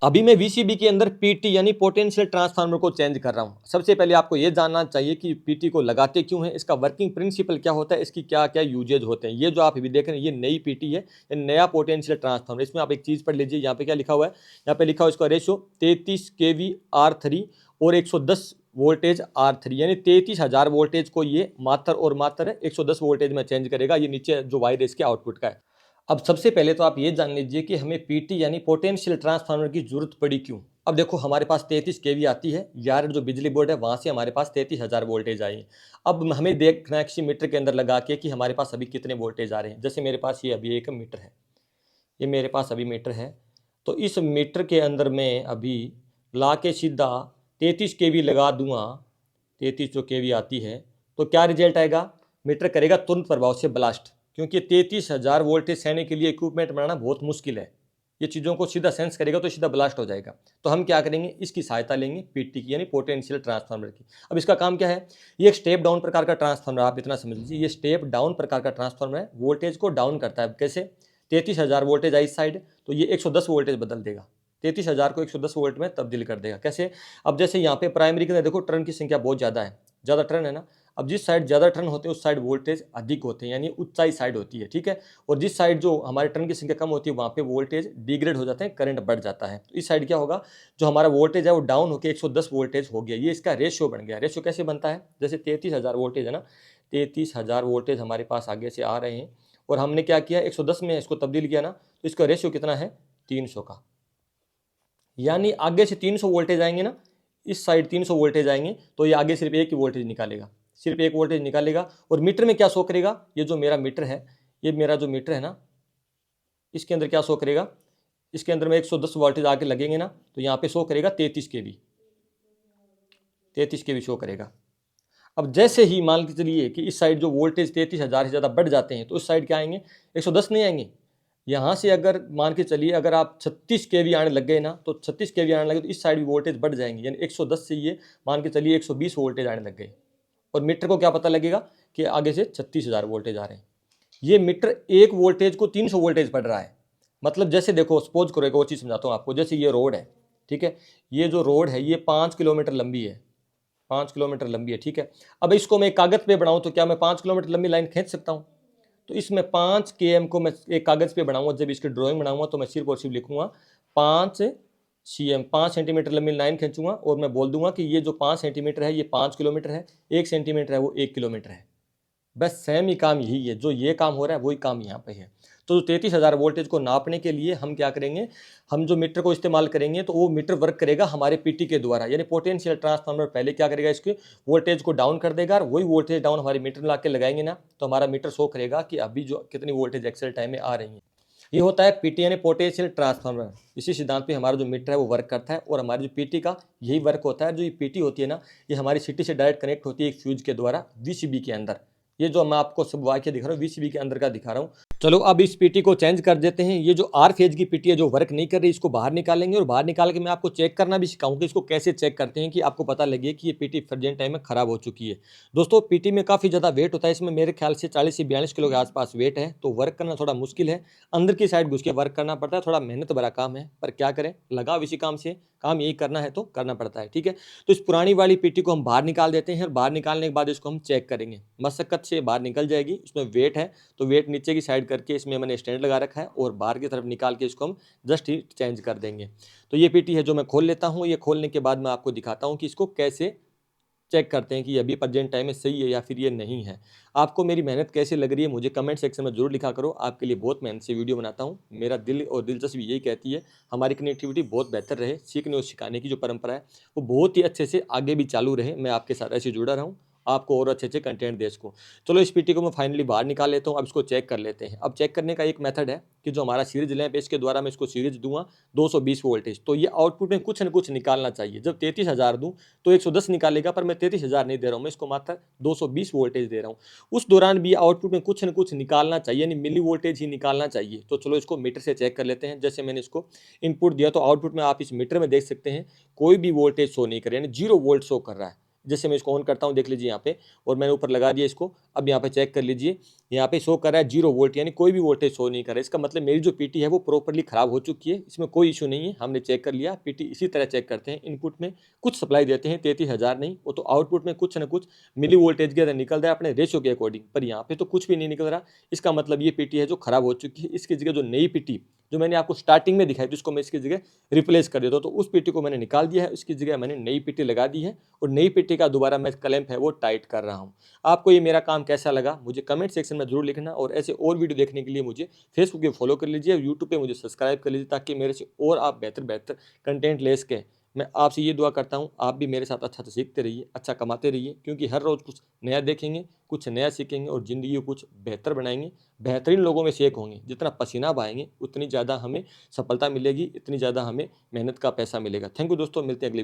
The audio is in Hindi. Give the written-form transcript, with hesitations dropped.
अभी मैं वीसीबी के अंदर पीटी यानी पोटेंशियल ट्रांसफार्मर को चेंज कर रहा हूँ। सबसे पहले आपको ये जानना चाहिए कि पीटी को लगाते क्यों हैं, इसका वर्किंग प्रिंसिपल क्या होता है, इसकी क्या क्या यूजेज होते हैं। ये जो आप अभी देख रहे हैं ये नई पीटी है, ये नया पोटेंशियल ट्रांसफार्मर। इसमें आप एक चीज़ पढ़ लीजिए, यहाँ पे क्या लिखा हुआ है, यहाँ पे लिखा हुआ इसका रेशो 33 kV R3 और 110 वोल्टेज R3, यानी 33,000 वोल्टेज को ये मात्र और मात्र 110 वोल्टेज में चेंज करेगा। ये नीचे जो वायर है इसके आउटपुट का है। अब सबसे पहले तो आप ये जान लीजिए कि हमें पीटी यानी पोटेंशियल ट्रांसफार्मर की जरूरत पड़ी क्यों। अब देखो हमारे पास 33 kV आती है, यार जो बिजली बोर्ड है वहाँ से हमारे पास 33,000 वोल्टेज आई है। अब हमें देखना है किसी मीटर के अंदर लगा के कि हमारे पास अभी कितने वोल्टेज आ रहे हैं। जैसे मेरे पास ये अभी एक मीटर है, ये मेरे पास अभी मीटर है, तो इस मीटर के अंदर मैं अभी ला के सीधा 33 kV लगा दूंगा, 33 जो kV आती है, तो क्या रिजल्ट आएगा, मीटर करेगा तुरंत प्रभाव से ब्लास्ट। क्योंकि 33,000 वोल्टेज सहने के लिए इक्विपमेंट बनाना बहुत मुश्किल है, ये चीज़ों को सीधा सेंस करेगा तो सीधा ब्लास्ट हो जाएगा। तो हम क्या करेंगे, इसकी सहायता लेंगे पीटी की यानी पोटेंशियल ट्रांसफार्मर की। अब इसका काम क्या है, ये एक स्टेप डाउन प्रकार का ट्रांसफार्मर, आप इतना समझ लीजिए, ये स्टेप डाउन प्रकार का ट्रांसफार्मर है, वोल्टेज को डाउन करता है। कैसे, 33,000 वोल्टेज आई इस साइड, तो ये 110 वोल्टेज बदल देगा, 33,000 को 110 वोल्ट में तब्दील कर देगा। कैसे, अब जैसे यहाँ पे प्राइमरी के अंदर देखो टर्न की संख्या बहुत ज़्यादा है, ज़्यादा टर्न है ना, अब जिस साइड ज़्यादा टर्न होते हैं उस साइड वोल्टेज अधिक होते हैं, यानी ऊंचाई साइड होती है, ठीक है। और जिस साइड जो हमारे टर्न की संख्या कम होती है वहाँ पे वोल्टेज डिग्रेड हो जाते हैं, करंट बढ़ जाता है। तो इस साइड क्या होगा, जो हमारा वोल्टेज है वो डाउन होकर 110 वोल्टेज हो गया, ये इसका रेशियो बन गया। रेशियो कैसे बनता है, जैसे 33,000 वोल्टेज है ना, 33,000 वोल्टेज हमारे पास आगे से आ रहे हैं और हमने क्या किया 110 में इसको तब्दील किया ना, तो इसका रेशियो कितना है 300 का, यानी आगे से 300 वोल्टेज आएंगे ना, इस साइड 300 वोल्टेज आएंगे तो ये आगे सिर्फ एक ही वोल्टेज निकालेगा, सिर्फ एक वोल्टेज निकालेगा। और मीटर में क्या शो करेगा, ये जो मेरा मीटर है, ये मेरा जो मीटर है ना, इसके अंदर क्या शो करेगा, इसके अंदर में 110 वोल्टेज आके लगेंगे ना, तो यहाँ पे शो करेगा 33 kV, 33 kV शो करेगा। अब जैसे ही मान के चलिए कि इस साइड जो वोल्टेज 33,000 से ज़्यादा बढ़ जाते हैं तो उस साइड क्या आएंगे 110 नहीं आएंगे। यहाँ से अगर मान के चलिए अगर आप 36 kV आने लग गए ना, तो 36 kV आने लगे तो इस साइड भी वोल्टेज बढ़ जाएंगे, यानी 110 से ये मान के चलिए 120 वोल्टेज आने लग गए। और मीटर को क्या पता लगेगा कि आगे से 36,000 वोल्टेज आ रहे हैं। ये मीटर एक वोल्टेज को 300 वोल्टेज पड़ रहा है। मतलब जैसे देखो सपोज करो, एक और चीज़ समझाता हूँ आपको, जैसे ये रोड है, ठीक है, ये जो रोड है ये 5 किलोमीटर लंबी है, 5 किलोमीटर लंबी है, ठीक है। अब इसको मैं कागज़ पे बनाऊँ तो क्या मैं 5 किलोमीटर लंबी लाइन खींच सकता हूँ, तो इसमें 5 km को मैं एक कागज़ पे बनाऊंगा, जब इसकी ड्राइंग बनाऊंगा तो मैं सिर्फ और सिर्फ लिखूंगा 5 cm, 5 सेंटीमीटर लंबी लाइन खींचूंगा और मैं बोल दूंगा कि ये जो 5 सेंटीमीटर है ये 5 किलोमीटर है, 1 सेंटीमीटर है वो 1 किलोमीटर है। बस सेम ही काम यही है, जो ये काम हो रहा है वही काम यहाँ पे है। तो 33,000 वोल्टेज को नापने के लिए हम क्या करेंगे, हम जो मीटर को इस्तेमाल करेंगे तो वो मीटर वर्क करेगा हमारे पीटी के द्वारा, यानी पोटेंशियल ट्रांसफार्मर पहले क्या करेगा, इसके वोल्टेज को डाउन कर देगा और वही वोल्टेज डाउन हमारे मीटर में ला के लगाएंगे ना, तो हमारा मीटर शो करेगा कि अभी जो कितनी वोल्टेज एक्सेल टाइम में आ रही है। ये होता है पीटी यानी पोटेंशियल ट्रांसफार्मर। इसी सिद्धांत पे हमारा जो मीटर है वो वर्क करता है और हमारी जो पीटी का यही वर्क होता है। जो ये पीटी होती है ना, ये हमारी सिटी से डायरेक्ट कनेक्ट होती है एक फ्यूज के द्वारा वीसीबी के अंदर। ये जो मैं आपको सब वाक्य दिखा रहा हूँ वीसीबी के अंदर का दिखा रहा हूँ। चलो अब इस पीटी को चेंज कर देते हैं। ये जो आर फेज की पीटी है जो वर्क नहीं कर रही, इसको बाहर निकालेंगे और बाहर निकाल के मैं आपको चेक करना भी सिखाऊंगा कि इसको कैसे चेक करते हैं, कि आपको पता लगे कि ये पीटी प्रेजेंट टाइम में खराब हो चुकी है। दोस्तों पीटी में काफ़ी ज़्यादा वेट होता है, इसमें मेरे ख्याल से 40 से 42 किलो के आसपास वेट है, तो वर्क करना थोड़ा मुश्किल है। अंदर की साइड घुस के वर्क करना पड़ता है, थोड़ा मेहनत भरा काम है, पर क्या करें, लगाव इसी काम से, काम यही करना है तो करना पड़ता है, ठीक है। तो इस पुरानी वाली पीटी को हम बाहर निकाल देते हैं और बाहर निकालने के बाद इसको हम चेक करेंगे, मशक्कत से बाहर निकल जाएगी। इसमें वेट है तो वेट नीचे की साइड करके इसमें मैंने स्टैंड लगा रखा है और बाहर की तरफ निकाल के इसको हम जस्ट ही चेंज कर देंगे। तो ये पीटी है जो मैं खोल लेता हूँ, ये खोलने के बाद मैं आपको दिखाता हूँ कि इसको कैसे चेक करते हैं कि अभी प्रेजेंट टाइम में सही है या फिर ये नहीं है। आपको मेरी मेहनत कैसी लग रही है मुझे कमेंट सेक्शन में जरूर लिखा करो। आपके लिए बहुत मेहनत से वीडियो बनाता हूँ, मेरा दिल और दिलचस्पी यही कहती है हमारी कनेक्टिविटी बहुत बेहतर रहे, सीखने और सिखाने की जो परंपरा है वो बहुत ही अच्छे से आगे भी चालू रहे, मैं आपके साथ ऐसे जुड़ा रहूँ, आपको और अच्छे अच्छे कंटेंट दे सकूँ। चलो इस पीटी को मैं फाइनली बाहर निकाल लेता हूँ। अब इसको चेक कर लेते हैं। अब चेक करने का एक मेथड है कि जो हमारा सीरीज लैंप है इसके द्वारा मैं इसको सीरीज दूंगा 220 वोल्टेज, तो ये आउटपुट में कुछ न कुछ निकालना चाहिए। जब 33,000 दूं तो 110 निकालेगा, पर मैं 33,000 नहीं दे रहा हूँ, मैं इसको मात्र 220 वोल्टेज दे रहा हूँ। उस दौरान भी आउटपुट में कुछ न कुछ निकालना चाहिए, यानी मिली वोल्टेज ही निकालना चाहिए। तो चलो इसको मीटर से चेक कर लेते हैं। जैसे मैंने इसको इनपुट दिया तो आउटपुट में आप इस मीटर में देख सकते हैं कोई भी वोल्टेज शो नहीं कर रहा, यानी 0 वोल्ट शो कर रहा है। जैसे मैं इसको ऑन करता हूँ, देख लीजिए यहाँ पे, और मैंने ऊपर लगा दिया इसको। अब यहाँ पे चेक कर लीजिए, यहाँ पे शो कर रहा है 0 वोल्ट, यानी कोई भी वोल्टेज शो नहीं कर रहा है। इसका मतलब मेरी जो पीटी है वो प्रॉपर्ली खराब हो चुकी है, इसमें कोई इशू नहीं है। हमने चेक कर लिया। पीटी इसी तरह चेक करते हैं, इनपुट में कुछ सप्लाई देते हैं 33,000 नहीं, वो तो आउटपुट में कुछ ना कुछ मिली वोल्टेज के अंदर निकल रहा है अपने रेशियो के अकॉर्डिंग, पर यहाँ पे तो कुछ भी नहीं निकल रहा। इसका मतलब ये पीटी है जो खराब हो चुकी है। इसकी जगह जो नई पीटी जो मैंने आपको स्टार्टिंग में दिखाई थी, उसको मैं इसकी जगह रिप्लेस कर देता हूँ। तो उस पीटी को मैंने निकाल दिया है, उसकी जगह मैंने नई पीटी लगा दी है, और नई पीटी का दोबारा मैं क्लैंप है वो टाइट कर रहा हूँ। आपको ये मेरा काम कैसा लगा मुझे कमेंट सेक्शन में जरूर लिखना, और ऐसे और वीडियो देखने के लिए मुझे फेसबुक पे फॉलो कर लीजिए, यूट्यूब पे मुझे सब्सक्राइब कर लीजिए, ताकि मेरे से और आप बेहतर बेहतर कंटेंट ले सकें। मैं आपसे ये दुआ करता हूँ आप भी मेरे साथ अच्छा से सीखते रहिए, अच्छा कमाते रहिए, क्योंकि हर रोज़ कुछ नया देखेंगे, कुछ नया सीखेंगे, और ज़िंदगी को कुछ बेहतर बनाएंगे। बेहतरीन लोगों में से एक होंगे। जितना पसीना बहाएंगे उतनी ज़्यादा हमें सफलता मिलेगी, इतनी ज़्यादा हमें मेहनत का पैसा मिलेगा। थैंक यू दोस्तों, मिलते हैं अगले